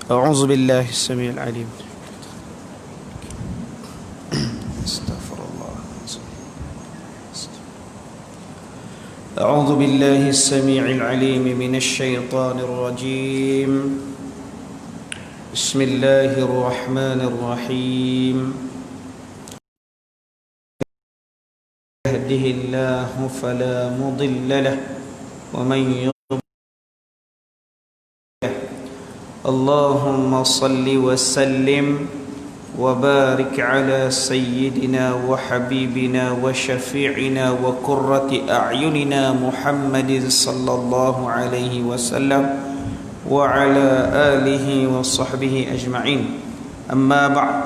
أعوذ بالله السميع العليم استغفر الله. أعوذ بالله السميع العليم من الشيطان الرجيم. بسم الله الرحمن الرحيم. يهده الله فلا مضل له ومن يضلل اللهم صل وسلم وبارك على سيدنا وحبيبنا وشفيعنا وقرة أعيننا محمد صلى الله عليه وسلم وعلى آله وصحبه أجمعين. أما بعد،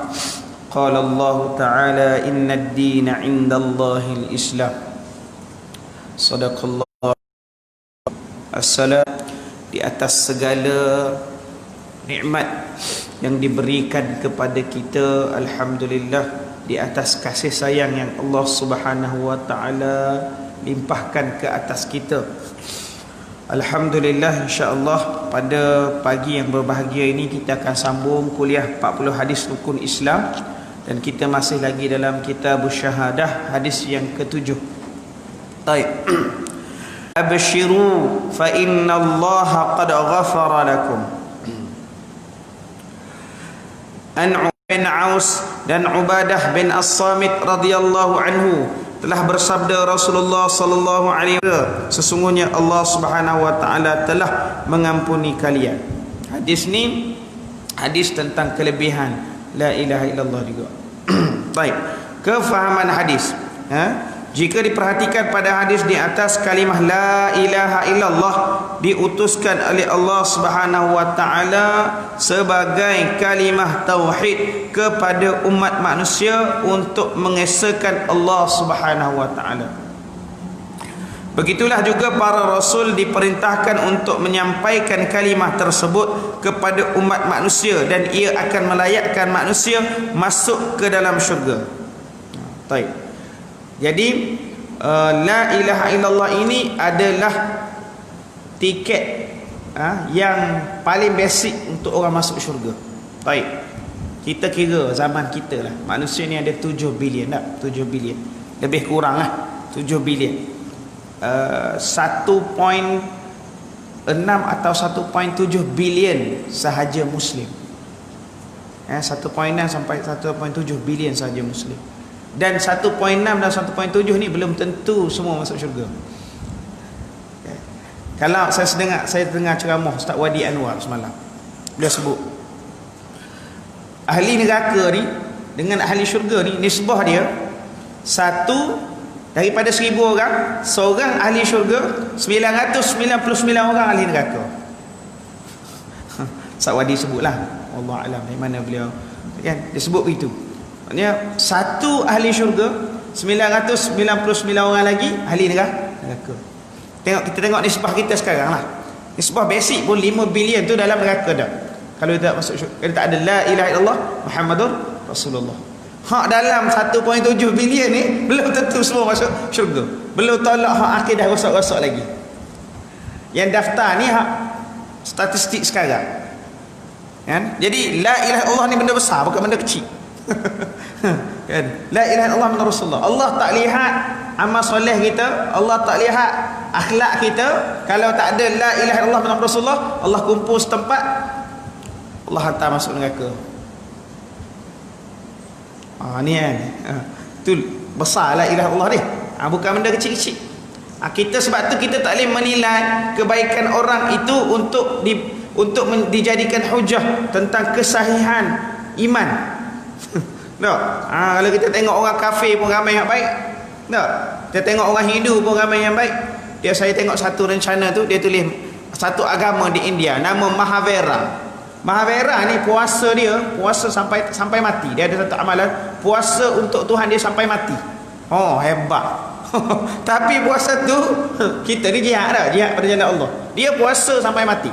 قال الله تعالى إن الدين عند الله الإسلام. صدق الله. Assalam. Di atas segala nikmat yang diberikan kepada kita, alhamdulillah, di atas kasih sayang yang Allah Subhanahu wa taala limpahkan ke atas kita. Alhamdulillah, insya-Allah pada pagi yang berbahagia ini kita akan sambung kuliah 40 hadis rukun Islam, dan kita masih lagi dalam kitab syahadah, hadis yang ke-7. Baik. Abshiru fa innallaha qad ghafara lakum. An bin Aus dan Ubadah bin As-Samit radhiyallahu anhu telah bersabda Rasulullah sallallahu alaihi wasallam, sesungguhnya Allah Subhanahu wa taala telah mengampuni kalian. Hadis ni hadis tentang kelebihan la ilaha illallah juga. Baik, kefahaman hadis. Jika diperhatikan pada hadis di atas, kalimah la ilaha illallah diutuskan oleh Allah Subhanahu wa taala sebagai kalimah tauhid kepada umat manusia untuk mengesakan Allah Subhanahu wa taala. Begitulah juga para rasul diperintahkan untuk menyampaikan kalimah tersebut kepada umat manusia, dan ia akan melayakkan manusia masuk ke dalam syurga. Baik. Jadi la ilaha illallah ini adalah tiket yang paling basic untuk orang masuk syurga. Baik. Kita kira zaman kita lah, manusia ni ada 7 bilion tak? 7 bilion. Lebih kurang lah 7 bilion. 1.6 atau 1.7 bilion sahaja Muslim. 1.6 sampai 1.7 bilion sahaja Muslim. Dan 1.6 dan 1.7 ni belum tentu semua masuk syurga. Kalau saya dengar ceramah Ustaz Wadi Anwar semalam, dia sebut ahli neraka ni dengan ahli syurga ni, nisbah dia satu daripada 1000 orang, seorang ahli syurga, 999 orang ahli neraka. Ustaz Wadi sebutlah, Allah alam dari mana beliau, kan, dia sebut begitu. Maksudnya satu ahli syurga, 999 orang lagi ahli neraka. Kita tengok nisbah kita sekarang lah. Nisbah basic pun 5 bilion tu dalam neraka dah. Kalau tak masuk syurga, kalau tak ada la ilaha illallah Muhammadur Rasulullah. Hak dalam 1.7 bilion ni belum tentu semua masuk syurga. Belum tolak hak akidah rosak-rosak lagi. Yang daftar ni hak statistik sekarang. Kan? Jadi la ilaha illallah ni benda besar, bukan benda kecil. Kan? La ilaha illallah Muhammadur Rasulullah. Allah tak lihat amal soleh kita, Allah tak lihat akhlak kita. Kalau tak ada la ilaha illallah Muhammadur Rasulullah, Allah kumpul setempat, Allah hantar masuk neraka. Ni kan, tu besar la ilaha illallah ni. Bukan benda kecil-kecil. Kita sebab tu kita tak boleh menilai kebaikan orang itu untuk dijadikan hujah tentang kesahihan iman. Tak? Kalau kita tengok orang kafir pun ramai yang baik. Tak? Kita tengok orang Hindu pun ramai yang baik. Saya tengok satu rencana tu, dia tulis satu agama di India, nama Mahavira. Mahavira ni puasa sampai mati. Dia ada satu amalan puasa untuk Tuhan dia sampai mati. Oh, hebat. Tapi puasa tu kita ni jihad dah, jihad pada jalan Allah. Dia puasa sampai mati.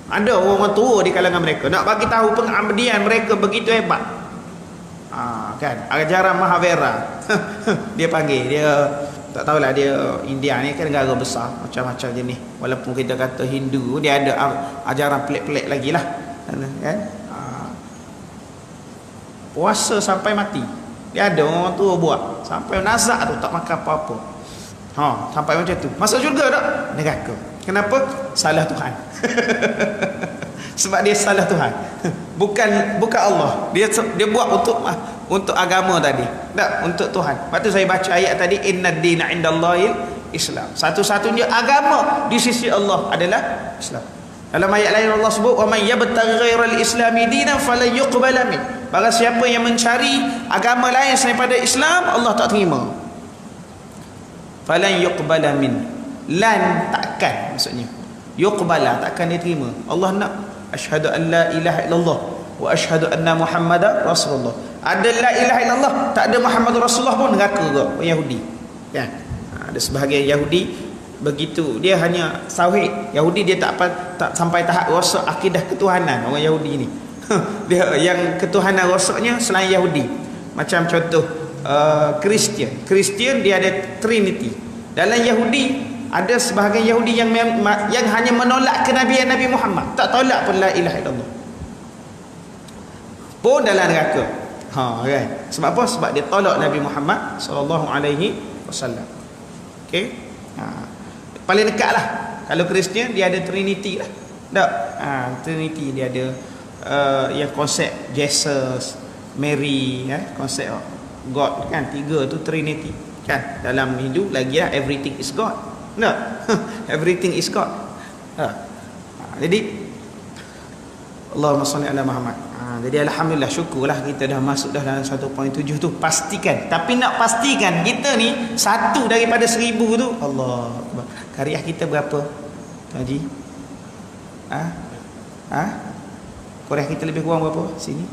Ada orang tua di kalangan mereka nak bagi tahu pengabdian mereka begitu hebat. Kan, ajaran Mahavira. Dia panggil, dia tak tahulah, dia India ni kan negara besar, macam-macam jenis. Walaupun kita kata Hindu, dia ada ajaran pelik-pelik lagi lah. kan? Puasa sampai mati. Dia ada orang tua buat sampai nazak tu tak makan apa-apa. Sampai macam tu. Masuk syurga tak? Neraka. Kenapa? Salah Tuhan. Sebab dia salah Tuhan. Bukan Allah. Dia buat untuk agama tadi. Tak, untuk Tuhan. Lepas tu saya baca ayat tadi, innad dina indallahil Islam. Satu-satunya agama di sisi Allah adalah Islam. Dalam ayat lain Allah sebut, wa may yabtaghi ghairal islami dinan falan yuqbala min. Barang siapa yang mencari agama lain daripada Islam, Allah tak terima. Falan yuqbala min. Lan takkan maksudnya. Yuqbala takkan diterima. Allah nak asyhadu an la ilaha illallah wa asyhadu anna muhammadar rasulullah. Ada la ilaha illallah, tak ada Muhammadur Rasulullah pun neraka ke orang Yahudi. Kan? Ada sebahagian Yahudi begitu, dia hanya tauhid. Yahudi dia tak sampai tahap rosak akidah ketuhanan orang Yahudi ni. Dia yang ketuhanan rosaknya selain Yahudi. Macam contoh Kristian dia ada Trinity. Dalam Yahudi ada sebahagian Yahudi yang hanya menolak kenabian Nabi Muhammad, tak tolak pun la ilaha illallah, pun dalam neraka. Kan? Sebab apa? Sebab dia tolak Nabi Muhammad sallallahu alaihi wasallam. Okey. Paling dekat lah. Kalau Kristian dia ada Trinity lah. Tak? Trinity dia ada yang konsep Jesus, Mary, konsep God kan, tiga tu Trinity kan. Dalam Hindu lagi lah, everything is God. Tak? Everything is God. Jadi Allahumma salli ala Muhammad. Jadi alhamdulillah, syukurlah kita dah masuk dah dalam 1.7 tu. Pastikan, tapi nak pastikan kita ni satu daripada 1000 tu. Allah Akbar. Kariah kita berapa, Tuan Haji? Kariah kita lebih kurang berapa sini?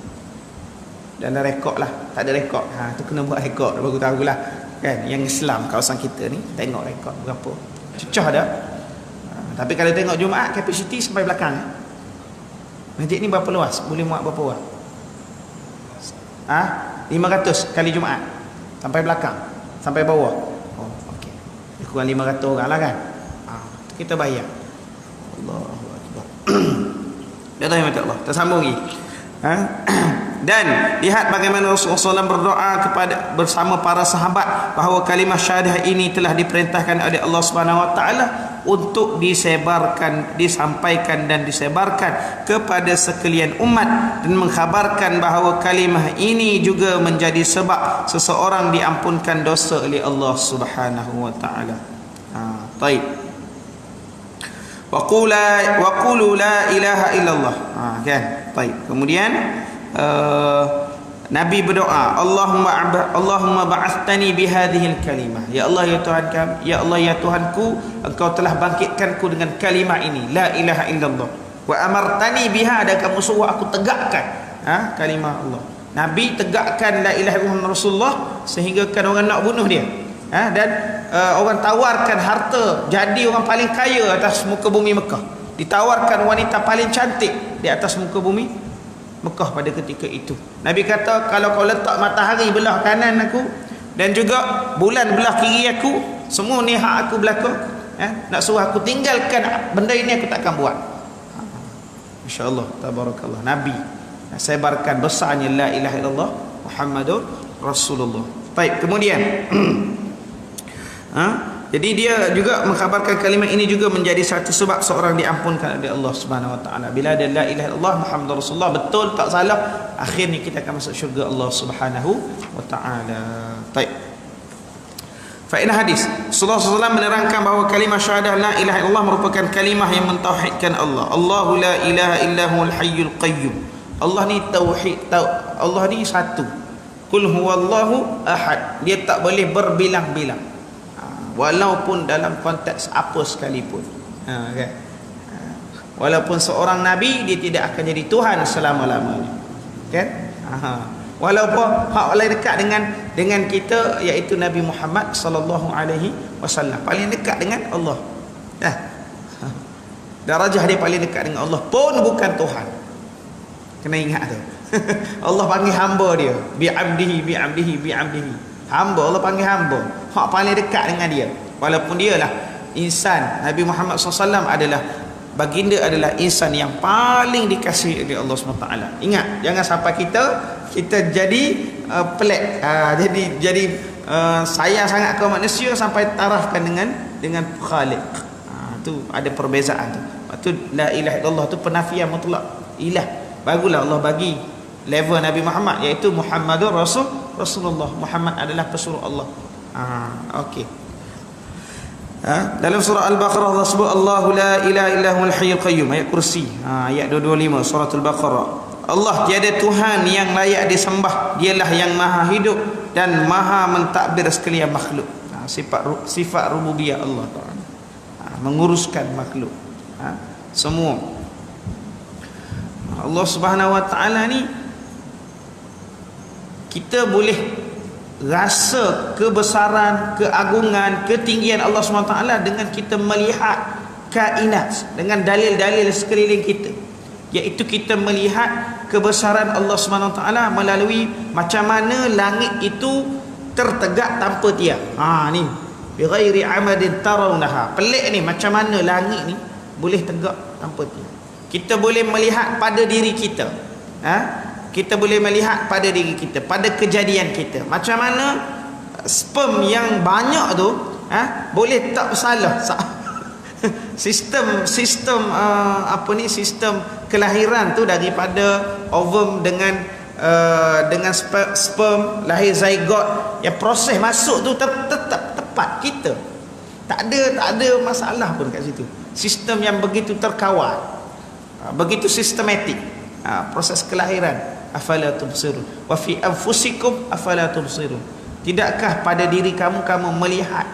Dalam rekod lah. Tak ada rekod. Tu kena buat rekod baru tahulah. Kan, yang Islam kawasan kita ni tengok rekod berapa. Cecah dah. Tapi kalau tengok Jumaat, kapasiti sampai belakang. Masjid ni berapa luas? Boleh muat berapa orang? 500 kali Jumaat. Sampai belakang, sampai bawah. Oh, okey. Kurang 500 orang lah kan. Kita bayar. Allahu Akbar. Dia tahu mati Allah. Kita sambung lagi. Dan lihat bagaimana Rasulullah SAW berdoa bersama para sahabat bahawa kalimah syahadah ini telah diperintahkan oleh Allah Subhanahu Wa Taala untuk disebarkan, disampaikan dan disebarkan kepada sekalian umat, dan mengkhabarkan bahawa kalimah ini juga menjadi sebab seseorang diampunkan dosa oleh Allah Subhanahu Wa Taala. Baik. Wa qulu la ilaha illallah. Kan? Baik. Kemudian Nabi berdoa, Allahumma ba'athani bihadhil kalimah. Ya Allah ya Tuhan kami, ya Allah ya Tuhanku, Engkau telah bangkitkanku dengan kalimah ini, la ilaha illallah. Wa amartani biha, dan kamu suruh aku tegakkan kalimah Allah. Nabi tegakkan la ilaha illallah Rasulullah sehingga kan orang nak bunuh dia. Dan orang tawarkan harta, jadi orang paling kaya atas muka bumi Mekah. Ditawarkan wanita paling cantik di atas muka bumi Mekah pada ketika itu. Nabi kata, kalau kau letak matahari belah kanan aku dan juga bulan belah kiri aku, semua ni hak aku berlaku. Nak suruh aku tinggalkan benda ini, aku takkan buat. InsyaAllah, tabarakallah. Nabi nak sebarkan besarnya la ilaha illallah Muhammadur Rasulullah. Baik, kemudian jadi dia juga mengkhabarkan kalimah ini juga menjadi satu sebab seorang diampunkan oleh Allah Subhanahu Wa Taala. Bila ada la ilaha illallah Muhammadur Rasulullah, betul tak salah, akhirnya kita akan masuk syurga Allah Subhanahu Wa Taala. Baik. Faedah hadis, Rasulullah SAW menerangkan bahawa kalimah syahadah la ilaha illallah merupakan kalimah yang mentauhidkan Allah. Allahu la ilaha illa huwal hayyul qayyum. Allah ni tauhid, Allah ni satu. Qul huwallahu ahad. Dia tak boleh berbilang-bilang, walaupun dalam konteks apa sekalipun. Kan? Walaupun seorang nabi, dia tidak akan jadi Tuhan selama-lamanya. Kan? Walaupun hak paling dekat dengan kita, iaitu Nabi Muhammad sallallahu alaihi wasallam, paling dekat dengan Allah. Darajah dia paling dekat dengan Allah, pun bukan Tuhan. Kena ingat tu. Allah panggil hamba dia, bi'abdihi. Hamba, Allah panggil hamba. Hak paling dekat dengan dia. Walaupun dia lah insan. Nabi Muhammad SAW adalah baginda adalah insan yang paling dikasihi oleh Allah SWT. Ingat, jangan sampai kita jadi pelik, jadi sayang sangat ke manusia sampai tarafkan dengan Khaliq. Tu ada perbezaan tu. Waktu la ilaha illallah tu penafian mutlak ilah. Barulah Allah bagi level Nabi Muhammad, iaitu Muhammadur Rasulullah. Muhammad adalah pesuruh Allah. Okey. Dalam surah Al-Baqarah Allah sebut Allahu la ilaha illa huwal hayyul qayyum, ayat kursi, ayat 225 surah Al-Baqarah. Allah tiada Tuhan yang layak disembah, dialah yang maha hidup dan maha mentadbir sekalian makhluk. Sifat rububiyah Allah Taala, menguruskan makhluk semua. Allah Subhanahu Wa Taala ni kita boleh rasa kebesaran, keagungan, ketinggian Allah SWT dengan kita melihat kainat, dengan dalil-dalil sekeliling kita, iaitu kita melihat kebesaran Allah SWT melalui macam mana langit itu tertegak tanpa tiang. Ni bighairi amadin tarawnaha. Pelik ni, macam mana langit ni boleh tegak tanpa tiang. Kita boleh melihat pada diri kita, kita boleh melihat pada diri kita, pada kejadian kita, macam mana sperm yang banyak tu boleh tak bersalah. sistem sistem kelahiran tu daripada ovum dengan sperm lahir zygote, yang proses masuk tu tetap tepat. Kita tak ada masalah pun kat situ. Sistem yang begitu terkawal, begitu sistematik, proses kelahiran. Afala tubsirun wa fi anfusikum afala tubsirun. Tidakkah pada diri kamu melihat?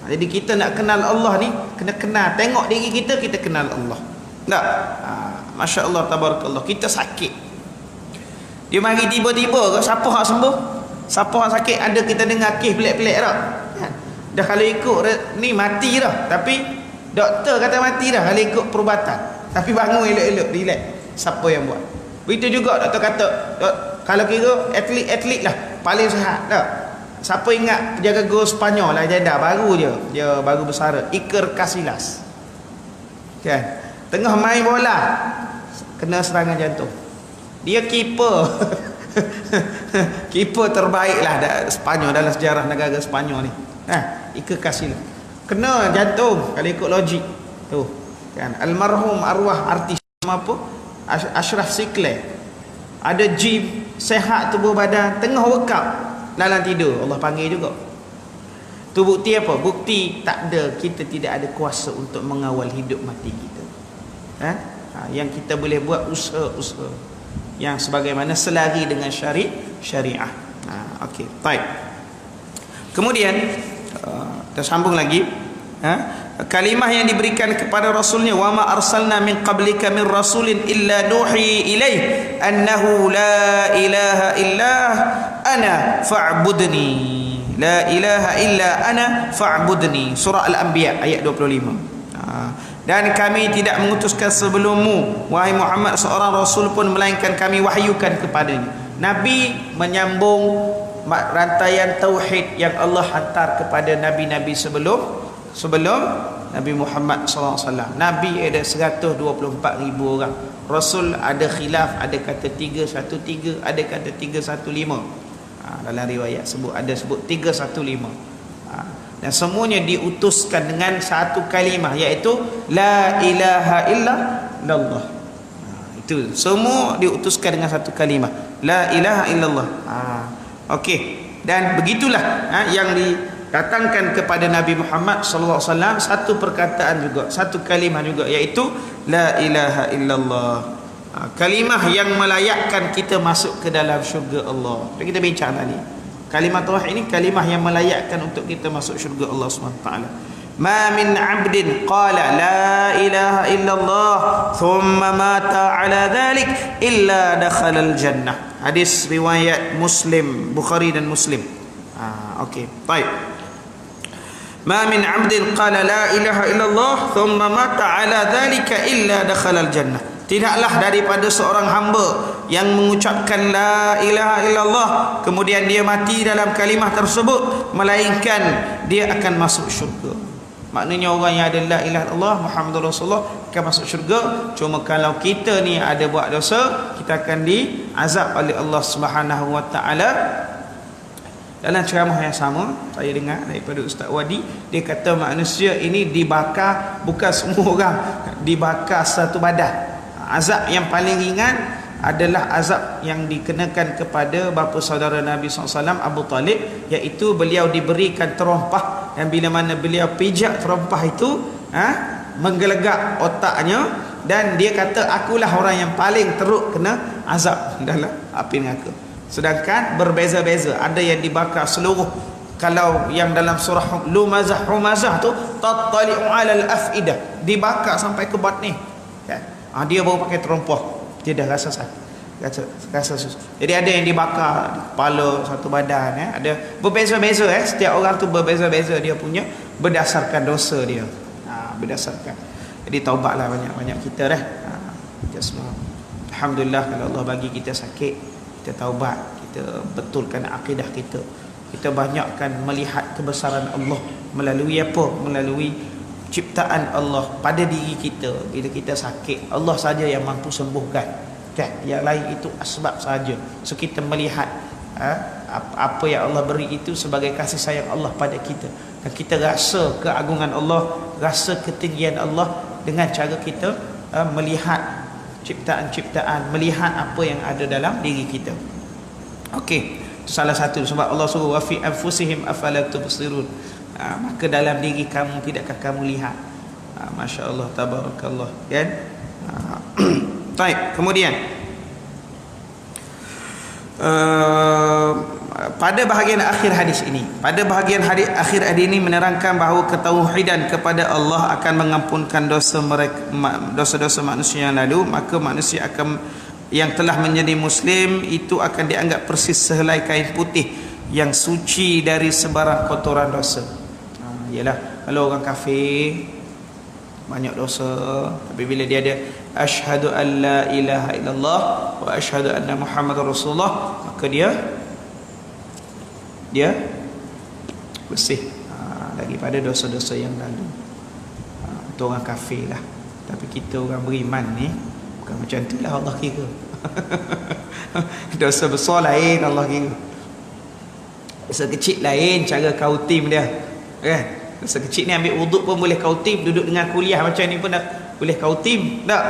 Jadi kita nak kenal Allah ni kena kenal, tengok diri kita, kita kenal Allah. Tak? Masya Allah, tabarakallah. Kita sakit, dia mari tiba-tiba ke siapa hak sembuh, siapa hak sakit, ada kita dengar kes pelik-pelik dah. Dah kalau ikut ni mati dah, tapi doktor kata mati dah kalau ikut perubatan, tapi bangun elok-elok, relax. Siapa yang buat? Begitu juga doktor kata, kalau kira atlet lah paling sihat dah. Siapa ingat penjaga gol Sepanyol lah, janda baru je, dia baru bersara, Iker Casillas kan, tengah main bola kena serangan jantung. Dia keeper keeper terbaik lah Sepanyol, dalam sejarah negara Sepanyol ni. Iker Casillas kena jantung kalau ikut logik tu kan. Almarhum arwah artis apa, Ashraf Sinclair, ada gym, sehat tubuh badan, tengah workout dalam tidur Allah panggil juga. Tu bukti apa? Bukti kita tidak ada kuasa untuk mengawal hidup mati kita. Yang kita boleh buat usaha-usaha yang sebagaimana selari dengan syariah. Okey, baik. Kemudian kita sambung lagi. Kalimah yang diberikan kepada rasulnya, wa ma arsalna min qablika min rasulin illa nuhi ilaih annahu la ilaha illa ana fa'budni, la ilaha illa ana fa'budni, surah Al-Anbiya ayat 25. Dan kami tidak mengutuskan sebelummu wahai Muhammad seorang rasul pun, melainkan kami wahyukan kepadanya. Nabi menyambung rantaian tauhid yang Allah hantar kepada nabi-nabi sebelum Nabi Muhammad SAW. Nabi ada 124,000 orang. Rasul ada khilaf, ada kata 313, ada kata 315. Dalam riwayat ada sebut 315. Dan semuanya diutuskan dengan satu kalimah, iaitu la ilaha illallah. Itu semua diutuskan dengan satu kalimah, la ilaha illallah. Okey. Dan begitulah yang datangkan kepada Nabi Muhammad sallallahu alaihi wasallam satu perkataan juga, satu kalimah juga, iaitu la ilaha illallah. Kalimah yang melayakkan kita masuk ke dalam syurga Allah. Kita bincang tadi. Kalimah tauhid ini kalimah yang melayakkan untuk kita masuk syurga Allah SWT. Ma min 'abdin qala la ilaha illallah thumma mata 'ala dhalik illa dakhala al-jannah. Hadis riwayat Muslim, Bukhari dan Muslim. Okey, baik. Ma min 'abdin qala la ilaha illallah thumma mata 'ala dhalika illa dakhala al-jannah. Tidaklah daripada seorang hamba yang mengucapkan la ilaha illallah kemudian dia mati dalam kalimah tersebut, melainkan dia akan masuk syurga. Maknanya orang yang ada la ilaha illallah Muhammadur Rasulullah akan masuk syurga. Cuma kalau kita ni ada buat dosa, kita akan diazab oleh Allah Subhanahu wa taala. Dalam ceramah yang sama saya dengar daripada Ustaz Wadi, dia kata manusia ini dibakar, bukan semua orang dibakar satu badan. Azab yang paling ringan adalah azab yang dikenakan kepada bapa saudara Nabi SAW, Abu Talib, iaitu beliau diberikan terompah, dan bila mana beliau pijak terompah itu, menggelegak otaknya, dan dia kata akulah orang yang paling teruk kena azab dalam api neraka. Sedangkan berbeza-beza, ada yang dibakar seluruh. Kalau yang dalam surah Humazah tu tattali'u 'alal af'idah, dibakar sampai ke batni kan. Dia baru pakai terompah, dia dah rasa sakit, rasa susah. Jadi ada yang dibakar kepala satu badan, ada berbeza-beza, setiap orang tu berbeza-beza dia punya berdasarkan dosa dia. Berdasarkan. Jadi taubatlah banyak-banyak kita dah. Kita semua alhamdulillah kalau Allah bagi kita sakit, kita taubat, kita betulkan akidah kita, kita banyakkan melihat kebesaran Allah melalui apa? Melalui ciptaan Allah pada diri kita. Bila kita sakit, Allah saja yang mampu sembuhkan kan? Yang lain itu asbab saja. So kita melihat apa yang Allah beri itu sebagai kasih sayang Allah pada kita, dan kita rasa keagungan Allah, rasa ketinggian Allah dengan cara kita melihat ciptaan-ciptaan, melihat apa yang ada dalam diri kita. Okey, salah satu sebab Allah suruh wa fi anfusihim afala tubsirun. Maka dalam diri kamu tidakkah kamu lihat? Masya-Allah, tabarakallah kan. Baik, kemudian pada bahagian akhir hadis ini, akhir hadis ini menerangkan bahawa ketauhidan kepada Allah akan mengampunkan dosa-dosa manusia yang lalu. Maka manusia yang telah menjadi Muslim itu akan dianggap persis sehelai kain putih yang suci dari sebarang kotoran dosa. Ialah kalau orang kafir banyak dosa, tapi bila dia ada asyhadu an la ilaha illallah wa asyhadu anna muhammadar rasulullah, maka dia bersih daripada dosa-dosa yang lalu. Itu orang kafir lah. Tapi kita orang beriman ni bukan macam tu lah Allah kira. Dosa besar lain Allah kira, dosa kecil lain cara kautim dia kan. Dosa kecil ni ambil wuduk pun boleh kautim, duduk dengan kuliah macam ni pun boleh kautim tak?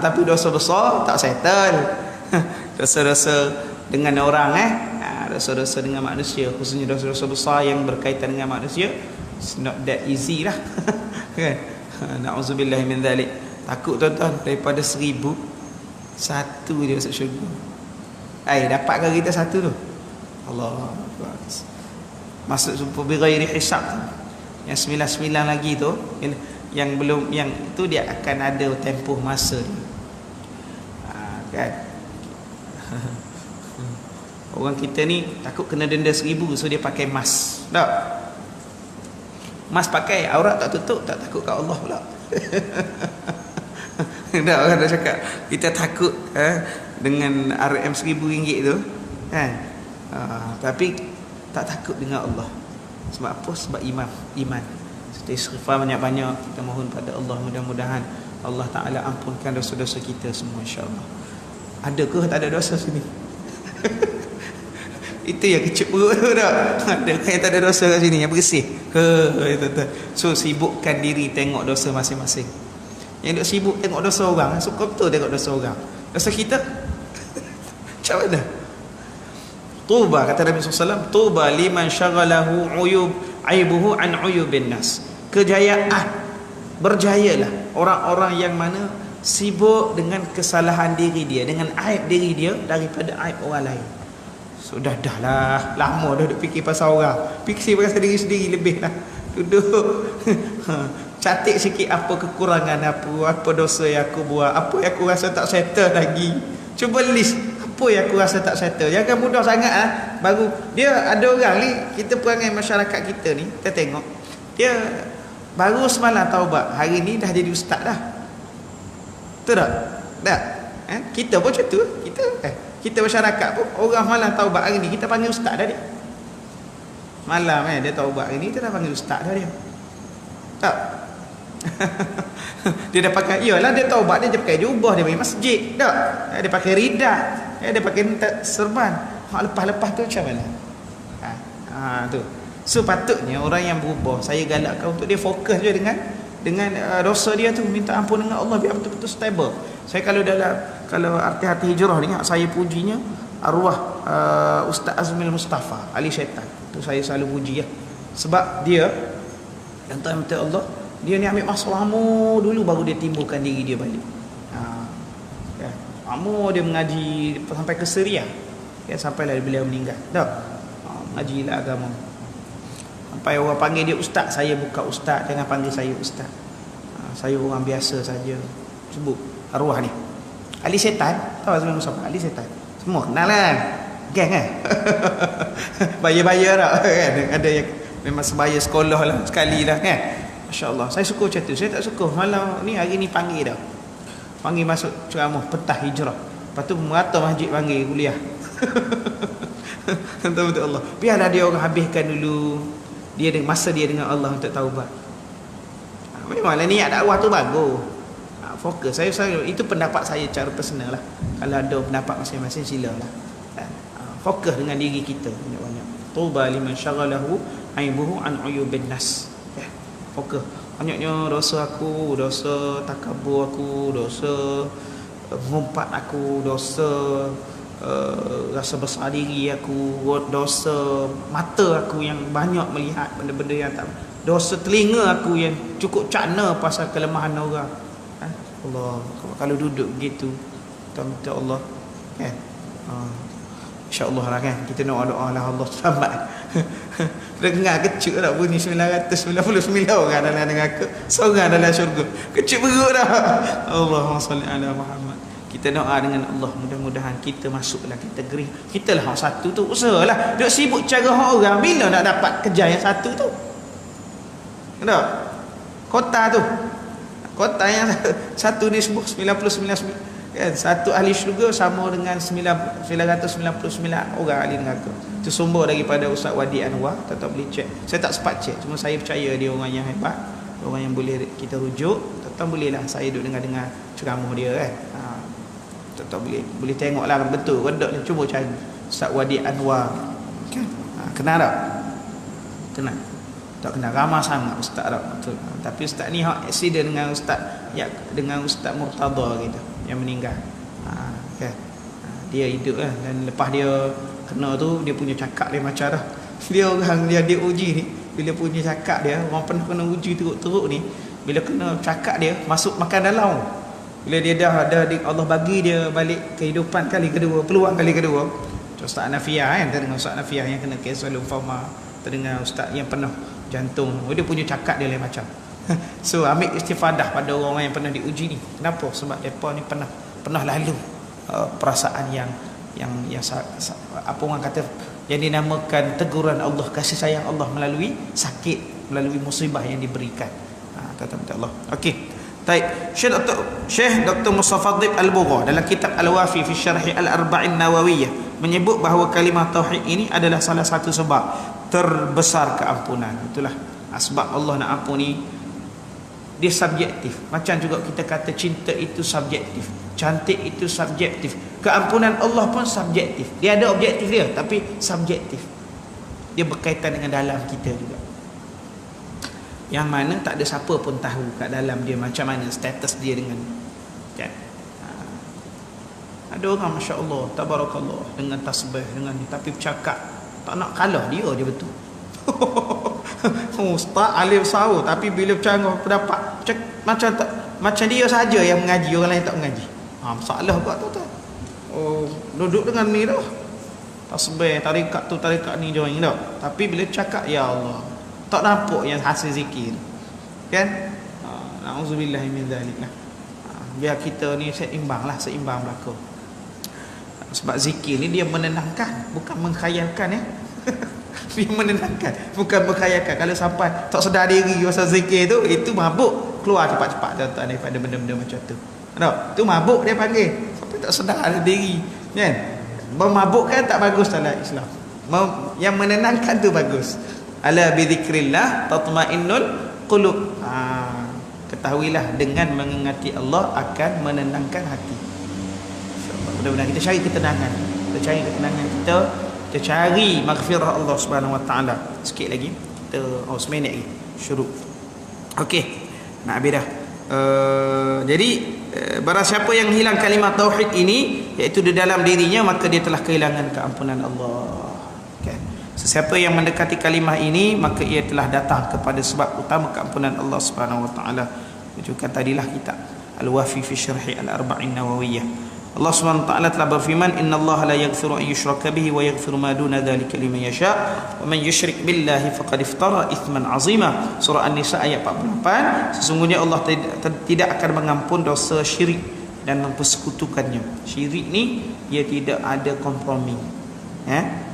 Tapi dosa besar tak settle. Dosa-dosa dengan orang dosa-dosa dengan manusia, khususnya dosa-dosa besar yang berkaitan dengan manusia, it's not that easy lah. Kan? Na'udzubillah min dzalik. Takut tuan-tuan, daripada 1000 satu dia masuk syurga. Dapatkah kita satu tu? Allah Akbar. Masuk sumpah bi ghairi hisab. Yang 99 lagi tu yang belum, yang itu dia akan ada tempoh masa dia. Kan? Orang kita ni takut kena denda 1000, so dia pakai mask. Tak? Mask pakai, aurat tak tutup, tak takut kat Allah pula. Tak, orang dah cakap kita takut dengan RM RM1000 tu kan. Tapi tak takut dengan Allah. Sebab apa? Sebab iman. Kita istighfar banyak-banyak, kita mohon pada Allah, mudah-mudahan Allah Ta'ala ampunkan dosa-dosa kita semua, insya-Allah. Adakah tak ada dosa sini? Itu yang kecil perut tu tak? Ada yang tak ada dosa kat sini, yang bersih. So sibukkan diri tengok dosa masing-masing. Yang duk sibuk tengok dosa orang, suka betul tengok dosa orang. Dosa kita macam mana? Tuba, kata Nabi SAW, tuba liman syaghalahu aibuhu an uyubin nas. Kejayaan, berjayalah orang-orang yang mana sibuk dengan kesalahan diri dia, dengan aib diri dia daripada aib orang lain. Sudah dah lah, lama dah duk fikir pasal orang, fikir pasal diri sendiri lebih lah. Duduk catik sikit apa kekurangan apa dosa yang aku buat, apa yang aku rasa tak settle lagi. Cuba list apa yang aku rasa tak settle. Jangan mudah sangat baru dia ada orang ni, kita perangai masyarakat kita ni, kita tengok dia baru semalam taubat, hari ni dah jadi ustaz dah. Betul tak? Tak? Kita pun macam tu. Kita masyarakat pun, orang malam taubat hari ni kita panggil ustaz dah dia. Malam dia taubat hari ni kita dah panggil ustaz dah dia. Tak. Dia dah pakai, iyalah dia taubat, dia pakai jubah, dia pergi masjid. Tak. Dia pakai rida, dia pakai serban. Lepas-lepas tu macam mana? Tu. So patutnya orang yang berubah, saya galakkan untuk dia fokus je dengan dosa dia tu, minta ampun dengan Allah biar betul-betul stable. Saya kalau hati-hati hijrah ni, saya pujinya arwah Ustaz Azmil Mustafa Ali Syaitan. Tu saya selalu puji ya. Sebab dia yang minta Allah, dia ni ambil masa lama dulu baru dia timbulkan diri dia balik. Ya. Lama dia mengaji sampai ke Syria. Ya, sampailah beliau meninggal. Tak. Mengajilah agama. Sampai orang panggil dia ustaz, saya buka ustaz, jangan panggil saya ustaz. Saya orang biasa saja. Sebut arwah ni. Ali Syaitan, tahu Azmil Mustafa Ali Syaitan. Semua kenal kan? Geng kan? Bayar-bayar tak kan? Ada yang memang sebaya sekolah lah sekali lah kan? Masya-Allah. Saya suka macam tu. Saya tak suka malam ni, hari ni panggil dah. Panggil masuk ceramah petah hijrah. Lepas tu merata masjid panggil kuliah. Betul-betul Allah. Biarlah dia orang habiskan dulu masa dia dengan Allah untuk taubat. Memanglah niat dakwah tu bagus. Fokus. Saya itu pendapat saya cara personal lah. Kalau ada pendapat masing-masing silalah. Fokus dengan diri kita banyak-banyak. Tuba liman syaghalahu aibuhu an uyubin nas. Ya. Fokus. Banyaknya dosa aku, dosa takabur aku, dosa mengumpat aku, dosa rasa besar diri aku, dosa mata aku yang banyak melihat benda-benda yang tak, dosa telinga aku yang cukup cakna pasal kelemahan orang. Allah, kalau duduk begitu minta Allah kan, insya-Allah lah kan, kita doa lah Allah selamat. Dengar kecil tak bunyi 999 orang dalam neraka, seorang dalam syurga, kecil beruk dah. Allahumma salli ala Muhammad. Kita doa dengan Allah, mudah-mudahan kita masuklah kategori kita lah hak satu tu. Usahalah duk sibuk cara hak orang, bila nak dapat kerja yang satu tu? Tak? Kota yang satu ni sebut 99 kan, satu ahli syurga sama dengan 999 orang ahli neraka. Itu sumber daripada Ustaz Wadi Anwar. Tak boleh cek, saya tak sempat cek, cuma saya percaya dia orang yang hebat, orang yang boleh kita rujuk. Tak bolehlah saya duduk dengar ceramah dia kan. Tak boleh tengoklah betul redak ni, cuba cari Ustaz Wadi Anwar kan. Kenal tak? Kenal? Tak kenal, ramai sangat ustaz tak betul. Tapi ustaz ni hak accident dengan ustaz Murtada gitu yang meninggal. Kan. Dia hidup lah, dan lepas dia kena tu dia punya cakap dia macam dah. Dia orang dia uji ni, bila punya cakap dia, orang pernah kena uji teruk-teruk ni, bila kena cakap dia masuk makan dalam. Bila dia dah Allah bagi dia balik kehidupan kali kedua, peluang kali kedua. Ustaz Nafiah kan, terdengar Ustaz Nafiah yang kena kes lymphoma, terdengar ustaz yang penuh jantung, dia punya cakap dia lain macam. So ambil istifadah pada orang yang pernah diuji ni. Kenapa? Sebab mereka ni pernah lalu perasaan yang apa orang kata, yang dinamakan teguran Allah, kasih sayang Allah melalui sakit, melalui musibah yang diberikan. Kata Allah. Okey. Baik, Syekh Dr. Mustafa Dhib Al-Bugha dalam kitab Al-Wafi fi Syarh Al-Arba'in Nawawiyah menyebut bahawa kalimah tauhid ini adalah salah satu sebab terbesar keampunan. Itulah sebab Allah nak ampuni, dia subjektif. Macam juga kita kata cinta itu subjektif, cantik itu subjektif, keampunan Allah pun subjektif. Dia ada objektif dia, tapi subjektif. Dia berkaitan dengan dalam kita juga, yang mana tak ada siapa pun tahu kat dalam dia macam mana status dia dengan kan. Ada orang masya-Allah tabarakallah dengan tasbih dengan tapi bercakap tak nak kalah dia betul. Ustaz alim sawu, tapi bila bercanggah pendapat macam dia saja yang mengaji, orang lain tak mengaji. Masalah buat tu. Duduk dengan ni dah. Tasbih tarikat tu tarikat ni join dah. Tapi bila cakap ya Allah, tak nampak yang hasil zikir. Kan? Nauzubillah min zalik lah. Biar kita ni seimbang berlaku. Sebab zikir ni dia menenangkan, bukan mengkhayalkan ya. Dia menenangkan, bukan mengkhayalkan. Kalau sampai tak sedar diri pasal zikir tu, itu mabuk, keluar cepat-cepat tuan-tuan daripada benda-benda macam tu. Tak? Itu mabuk dia panggil. Sampai tak sedar diri, kan? Bermabuk kan tak bagus dalam Islam. Yang menenangkan tu bagus. Ala bi dzikrillah tatmainnul qulub. ketahuilah dengan mengingati Allah akan menenangkan hati. Mudah-mudahan kita cari ketenangan. Kita cari ketenangan kita cari maghfirah Allah Subhanahu wa taala. Sikit lagi. Kita seminit lagi. Syuruk. Okey. Nak habis dah. Jadi barang siapa yang hilang kalimah tauhid ini, iaitu di dalam dirinya, maka dia telah kehilangan keampunan Allah. Okay. Sesiapa yang mendekati kalimah ini, maka ia telah datang kepada sebab utama keampunan Allah Subhanahu wa taala. Rujukan tadilah kitab Al-Wafi fi Syarhi Al-Arba'in Nawawiyah. Allah Subhanahu wa taala telah berfirman, innallaha la yaghfiru an yushraka bihi wa yaghfiru ma duna dzalika liman yasha wa man yusyrik billahi faqad iftara itsman 'azima. Surah An-Nisa ayat 48. Sesungguhnya Allah tidak akan mengampun dosa syirik dan mempersekutukannya. Syirik ni dia tidak ada kompromi.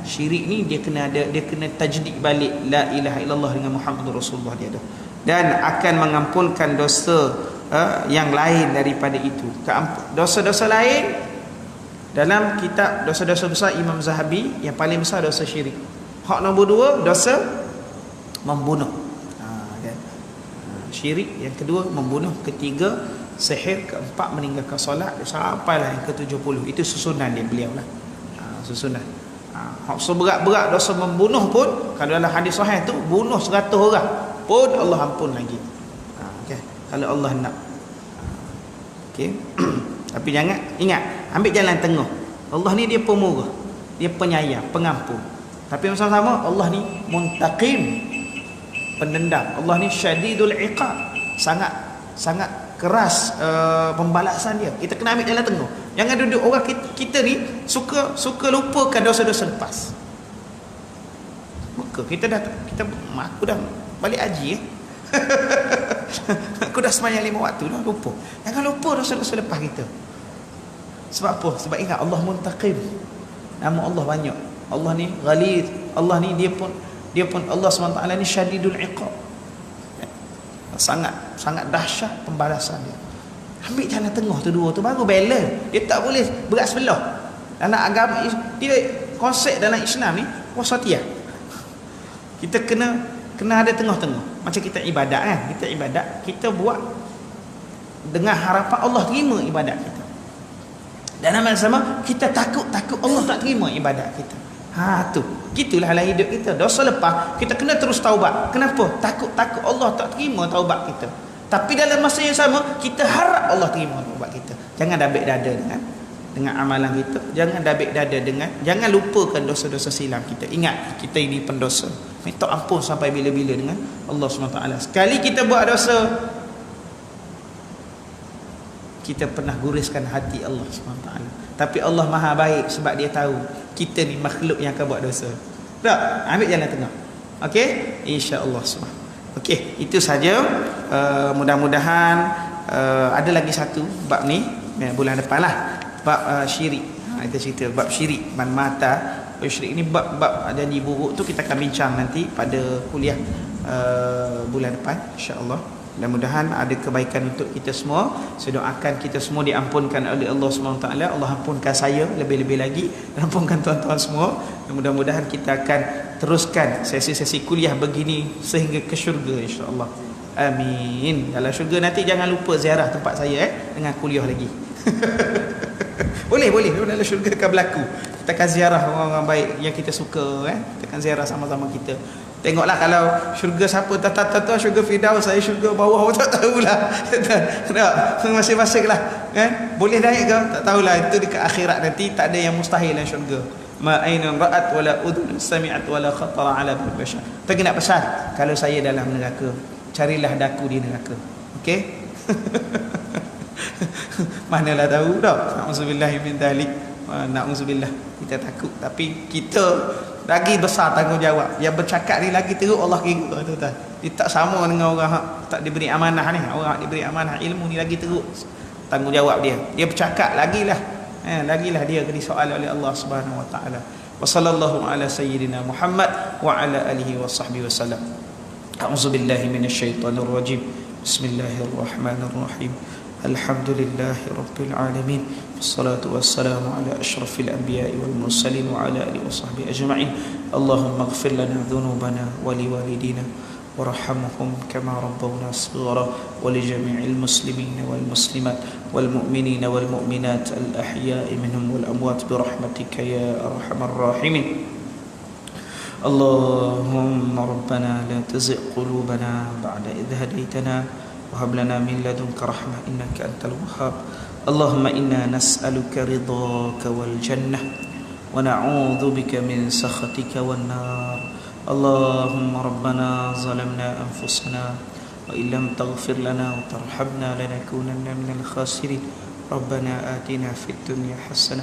Syirik ni dia kena tajdid balik la ilaha illallah dengan Muhammadur Rasulullah dia ada. Dan akan mengampunkan dosa yang lain daripada itu. Dosa-dosa lain dalam kitab dosa-dosa besar Imam Zahabi, yang paling besar dosa syirik. Hak nombor 2 dosa membunuh. Syirik, yang kedua membunuh, ketiga sihir, keempat meninggalkan solat, sampailah yang ke-70. Itu susunan dia beliau lah. Susunan. Hak seberat-berat dosa membunuh pun, kalau dalam hadis sahih tu bunuh 100 orang pun Allah ampun lagi. Kalau Allah nak. Okey. Tapi jangan ingat, ambil jalan tengah. Allah ni dia pemurah, dia penyayang, pengampun. Tapi sama-sama Allah ni muntaqim, pendendam. Allah ni syadidul iqab, sangat keras pembalasan dia. Kita kena ambil jalan tengah. Jangan duduk orang kita ni suka lupakan dosa-dosa lepas. Maka aku dah balik haji aku dah sembahyang 5 waktu dah lupa. Jangan lupa dosa-dosa lepas kita. Sebab apa? Sebab ingat Allah muntaqim. Nama Allah banyak. Allah ni ghalid. Allah ni dia pun Allah SWT ni syadidul iqab. Sangat dahsyat pembalasan dia. Ambil jalan tengah tu dua tu baru balance. Dia tak boleh berat sebelah. Dalam agama dia konsep dalam Islam ni wasatiyah. Kita kena ada tengah-tengah. Macam kita ibadat kan. Kita ibadat, kita buat dengan harapan Allah terima ibadat kita. Dan amal sama, kita takut Allah tak terima ibadat kita. Tu. Gitulah dalam hidup kita. Dosa lepas, kita kena terus taubat. Kenapa? Takut Allah tak terima taubat kita. Tapi dalam masa yang sama, kita harap Allah terima taubat kita. Jangan dabik dada dengan amalan kita. Jangan lupakan dosa-dosa silam kita. Ingat, kita ini pendosa. Minta ampun sampai bila-bila dengan Allah SWT. Sekali kita buat dosa, kita pernah guriskan hati Allah SWT. Tapi Allah Maha baik sebab dia tahu kita ni makhluk yang akan buat dosa. Tak? Ambil jalan tengah. Okey? InsyaAllah SWT. Okey, itu saja. Mudah-mudahan ada lagi satu bab ni bulan depan lah. Bab syirik. Kita cerita bab syirik. Man mata syirik ni bab janji buruk tu kita akan bincang nanti pada kuliah bulan depan insya-Allah. Mudah-mudahan ada kebaikan untuk kita semua. Saya doakan kita semua diampunkan oleh Allah SWT. Allah ampunkan saya lebih-lebih lagi, ampunkan tuan-tuan semua. Dan mudah-mudahan kita akan teruskan sesi-sesi kuliah begini sehingga ke syurga insya-Allah. Amin. Dalam syurga nanti jangan lupa ziarah tempat saya dengan kuliah lagi. boleh dalam syurga akan berlaku. Kita akan ziarah orang-orang baik yang kita suka kita akan ziarah sama-sama kita. Tengoklah kalau syurga siapa tak syurga Firdaus, saya syurga bawah tak tahulah. Tak masing-masing lah boleh naik ke tak tahulah. Itu dekat akhirat nanti tak ada yang mustahil dalam syurga. Ma ainun ra'at wala udhun sami'at wala khatara ala bil bashar. Tapi nak pesan, kalau saya dalam neraka, carilah daku di neraka. Okey? Manalah tahu dah. Na'udzubillah min dzalik. Na'udzubillah. Kita takut, tapi kita lagi besar tanggungjawab. Yang bercakap ni lagi teruk Allah kira tuan-tuan. Dia tak sama dengan orang tak diberi amanah ni. Orang diberi amanah ilmu ni lagi teruk tanggungjawab dia. Dia bercakap lagilah dia kena soal oleh Allah Subhanahu wa taala. Wa sallallahu ala sayyidina Muhammad wa ala alihi wa sahbihi wasallam. A'udzubillahi minasyaitonir rajim. Bismillahirrahmanirrahim. Alhamdulillahi rabbil alamin. Wassalatu wassalamu ala asyrafil anbiya'i wal mursalin wa ala alihi wa sahbihi ajma'in. Allahumma ighfir lana dhunubana wa liwalidina وارحمهم كما ربونا صغارا ولجميع المسلمين والمسلمات والمؤمنين والمؤمنات الأحياء منهم والأموات برحمتك يا أرحم الراحمين. اللهم ربنا لا تزغ قلوبنا بعد إذ هديتنا وهب لنا من لدنك رحمة إنك أنت الوهاب. اللهم إنا نسألك رضاك والجنة ونعوذ بك من سخطك والنار. اللهم ربنا ظلمنا أنفسنا وإن لم تغفر لنا وترحمنا لنكونن من الخاسرين. ربنا آتنا في الدنيا حسنة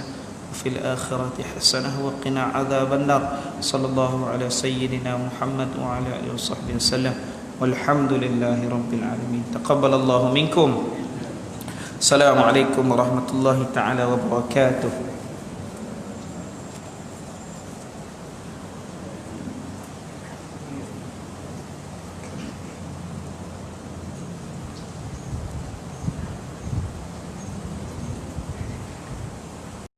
وفي الآخرة حسنة وقنا عذاب النار. صلى الله على سيدنا محمد وعلى آله وصحبه وسلم والحمد لله رب العالمين. تقبل الله منكم. السلام عليكم ورحمة الله تعالى وبركاته.